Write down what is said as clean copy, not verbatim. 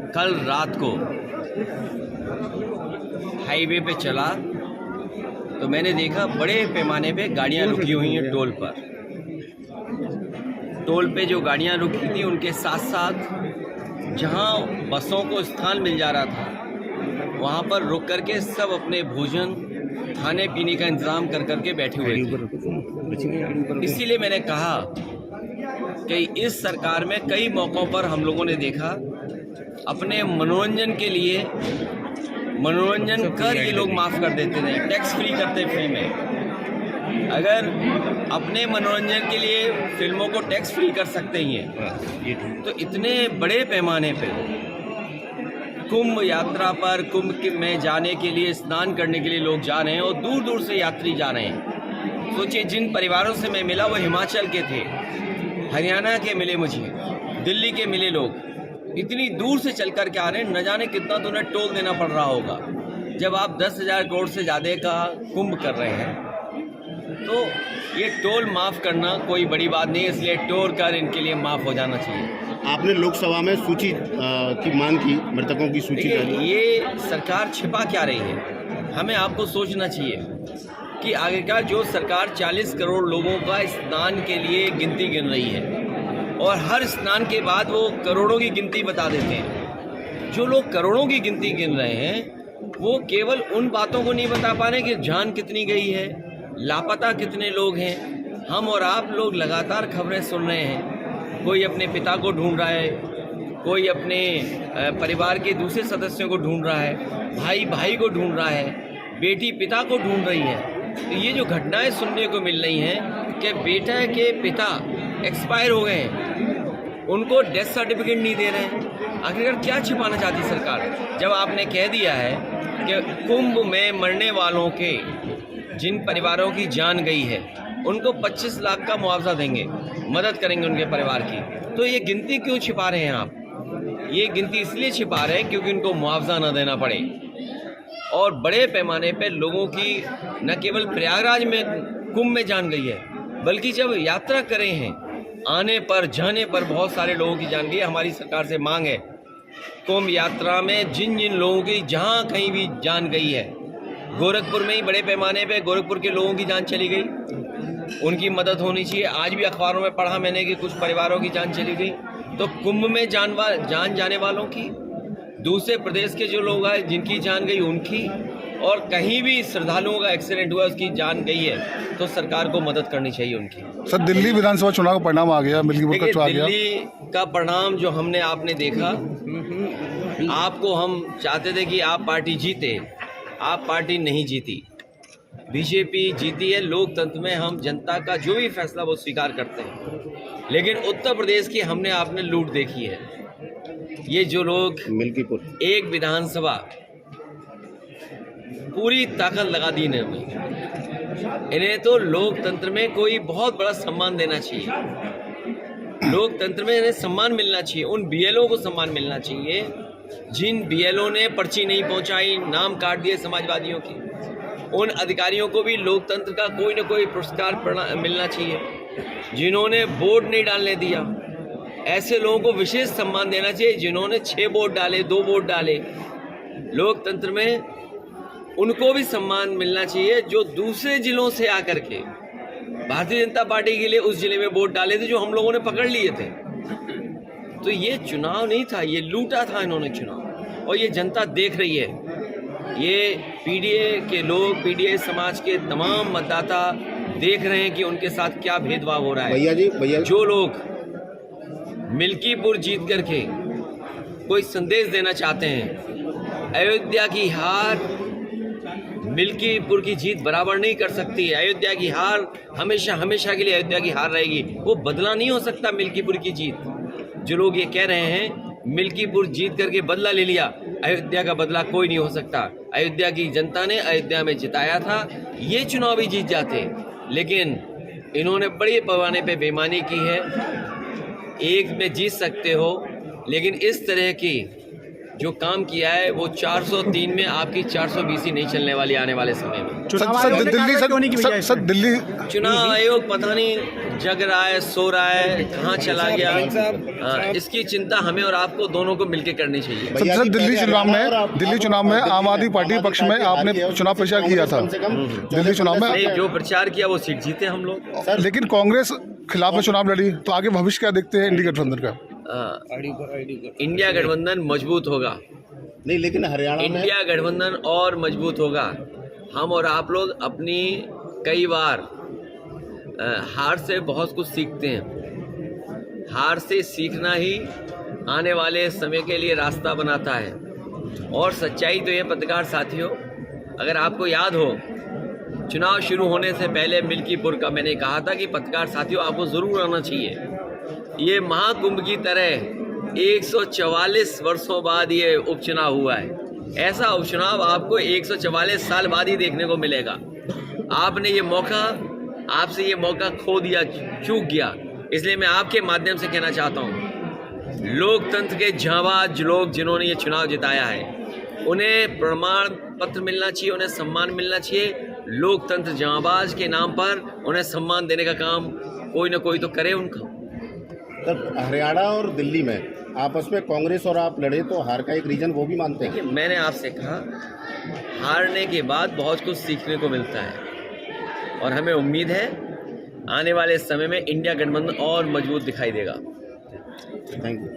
कल रात को हाईवे पे चला तो मैंने देखा बड़े पैमाने पे गाड़ियां रुकी हुई हैं टोल पर। टोल पे जो गाड़ियां रुकी थी उनके साथ साथ जहां बसों को स्थान मिल जा रहा था वहां पर रुक करके सब अपने भोजन खाने पीने का इंतजाम कर करके बैठे हुए थे। इसीलिए मैंने कहा कि इस सरकार में कई मौक़ों पर हम लोगों ने देखा अपने मनोरंजन के लिए मनोरंजन कर ये लोग माफ़ कर देते थे, टैक्स फ्री करते फ्री में। अगर अपने मनोरंजन के लिए फिल्मों को टैक्स फ्री कर सकते ही हैं तो इतने बड़े पैमाने पे कुंभ यात्रा पर कुंभ में जाने के लिए स्नान करने के लिए लोग जा रहे हैं और दूर दूर से यात्री जा रहे हैं। सोचिए, जिन परिवारों से मैं मिला वो हिमाचल के थे, हरियाणा के मिले, मुझे दिल्ली के मिले। लोग इतनी दूर से चल कर के आ रहे हैं, न जाने कितना तो उन्हें टोल देना पड़ रहा होगा। जब आप 10,000 करोड़ से ज़्यादा का कुंभ कर रहे हैं तो ये टोल माफ़ करना कोई बड़ी बात नहीं है, इसलिए टोल कर इनके लिए माफ़ हो जाना चाहिए। आपने लोकसभा में सूची की मांग की, मृतकों की सूची। ये सरकार छिपा क्या रही है? हमें आपको सोचना चाहिए कि आखिरकार जो सरकार 40 करोड़ लोगों का स्नान के लिए गिनती गिन रही है और हर स्नान के बाद वो करोड़ों की गिनती बता देते हैं। जो लोग करोड़ों की गिनती गिन रहे हैं वो केवल उन बातों को नहीं बता पा रहे कि जान कितनी गई है, लापता कितने लोग हैं। हम और आप लोग लगातार खबरें सुन रहे हैं, कोई अपने पिता को ढूंढ रहा है, कोई अपने परिवार के दूसरे सदस्यों को ढूंढ रहा है, भाई भाई को ढूंढ रहा है, बेटी पिता को ढूंढ रही है। तो ये जो घटनाएं सुनने को मिल रही हैं कि बेटा के पिता एक्सपायर हो गए हैं, उनको डेथ सर्टिफिकेट नहीं दे रहे हैं, आखिरकार क्या छिपाना चाहती सरकार? जब आपने कह दिया है कि कुंभ में मरने वालों के जिन परिवारों की जान गई है उनको 25 लाख का मुआवजा देंगे, मदद करेंगे उनके परिवार की, तो ये गिनती क्यों छिपा रहे हैं आप? ये गिनती इसलिए छिपा रहे हैं क्योंकि उनको मुआवजा न देना पड़े। और बड़े पैमाने पे लोगों की न केवल प्रयागराज में कुंभ में जान गई है, बल्कि जब यात्रा करे हैं आने पर जाने पर बहुत सारे लोगों की जान गई है। हमारी सरकार से मांग है कुंभ यात्रा में जिन जिन लोगों की जहाँ कहीं भी जान गई है, गोरखपुर में ही बड़े पैमाने पे गोरखपुर के लोगों की जान चली गई, उनकी मदद होनी चाहिए। आज भी अखबारों में पढ़ा मैंने कि कुछ परिवारों की जान चली गई। तो कुंभ में जान जाने वालों की, दूसरे प्रदेश के जो लोग आए जिनकी जान गई उनकी, और कहीं भी श्रद्धालुओं का एक्सीडेंट हुआ उसकी जान गई है तो सरकार को मदद करनी चाहिए उनकी। सर, दिल्ली विधानसभा चुनाव का परिणाम आ गया, दिल्ली का परिणाम जो आपने देखा, आपको हम चाहते थे कि आप पार्टी जीते, आप पार्टी नहीं जीती, बीजेपी जीती है। लोकतंत्र में हम जनता का जो भी फैसला वो स्वीकार करते हैं, लेकिन उत्तर प्रदेश की हमने आपने लूट देखी है। ये जो लोग मिल्कीपुर एक विधानसभा पूरी ताकत लगा दी इन्हें, इन्हें तो लोकतंत्र में कोई बहुत बड़ा सम्मान देना चाहिए। लोकतंत्र में इन्हें सम्मान मिलना चाहिए, उन बीएलओ को सम्मान मिलना चाहिए जिन बीएलओ ने पर्ची नहीं पहुंचाई, नाम काट दिए समाजवादियों की। उन अधिकारियों को भी लोकतंत्र का कोई न कोई पुरस्कार मिलना चाहिए। जिन्होंने वोट नहीं डालने दिया, ऐसे लोगों को विशेष सम्मान देना चाहिए। जिन्होंने 6 वोट डाले, 2 वोट डाले, लोकतंत्र में उनको भी सम्मान मिलना चाहिए। जो दूसरे जिलों से आकर के भारतीय जनता पार्टी के लिए उस जिले में वोट डाले थे जो हम लोगों ने पकड़ लिए थे। तो ये चुनाव नहीं था, ये लूटा था इन्होंने चुनाव, और ये जनता देख रही है। ये पीडीए के लोग, पीडीए समाज के तमाम मतदाता देख रहे हैं कि उनके साथ क्या भेदभाव हो रहा है। भैया जो लोग मिल्कीपुर जीत करके कोई संदेश देना चाहते हैं, अयोध्या की हार मिल्कीपुर की जीत बराबर नहीं कर सकती है। अयोध्या की हार हमेशा हमेशा के लिए अयोध्या की हार रहेगी, वो बदला नहीं हो सकता मिल्कीपुर की जीत। जो लोग ये कह रहे हैं मिल्कीपुर जीत करके बदला ले लिया, अयोध्या का बदला कोई नहीं हो सकता। अयोध्या की जनता ने अयोध्या में जिताया था, ये चुनाव भी जीत जाते, लेकिन इन्होंने बड़े पैमाने पे बेईमानी की है। एक में जीत सकते हो, लेकिन इस तरह की जो काम किया है वो 403 में आपकी 420 ही नहीं चलने वाली आने वाले समय में। दिल्ली चुनाव आयोग पता नहीं जग रहा है, सो रहा है, कहाँ चला गया, इसकी चिंता हमें और आपको दोनों को मिलकर करनी चाहिए। सर दिल्ली चुनाव में आम आदमी पार्टी पक्ष में आपने चुनाव प्रचार किया था। दिल्ली चुनाव में नहीं, जो प्रचार किया वो सीट जीते हम लोग। लेकिन कांग्रेस खिलाफ में चुनाव लड़ी, तो आगे भविष्य क्या देखते हैं इंडिया गठबंधन का? इंडिया गठबंधन मजबूत होगा। नहीं, लेकिन हरियाणा में इंडिया गठबंधन और मजबूत होगा। हम और आप लोग अपनी कई बार हार से बहुत कुछ सीखते हैं। हार से सीखना ही आने वाले समय के लिए रास्ता बनाता है। और सच्चाई तो ये पत्रकार साथियों, अगर आपको याद हो, चुनाव शुरू होने से पहले मिल्कीपुर का मैंने कहा था कि पत्रकार साथियों आपको ज़रूर आना चाहिए। ये महाकुंभ की तरह 144 वर्षों बाद ये उपचुनाव हुआ है। ऐसा उपचुनाव आपको 144 साल बाद ही देखने को मिलेगा। आपने ये मौका, आपसे ये मौका खो दिया, चूक गया। इसलिए मैं आपके माध्यम से कहना चाहता हूँ, लोकतंत्र के जांबाज लोग जिन्होंने ये चुनाव जिताया है, उन्हें प्रमाण पत्र मिलना चाहिए, उन्हें सम्मान मिलना चाहिए। लोकतंत्र जांबाज के नाम पर उन्हें सम्मान देने का काम कोई ना कोई तो करे उनका। तब हरियाणा और दिल्ली में आपस में कांग्रेस और आप लड़े तो हार का एक रीजन वो भी मानते हैं? देखिए, मैंने आपसे कहा, हारने के बाद बहुत कुछ सीखने को मिलता है और हमें उम्मीद है आने वाले समय में इंडिया गठबंधन और मजबूत दिखाई देगा। Thank you.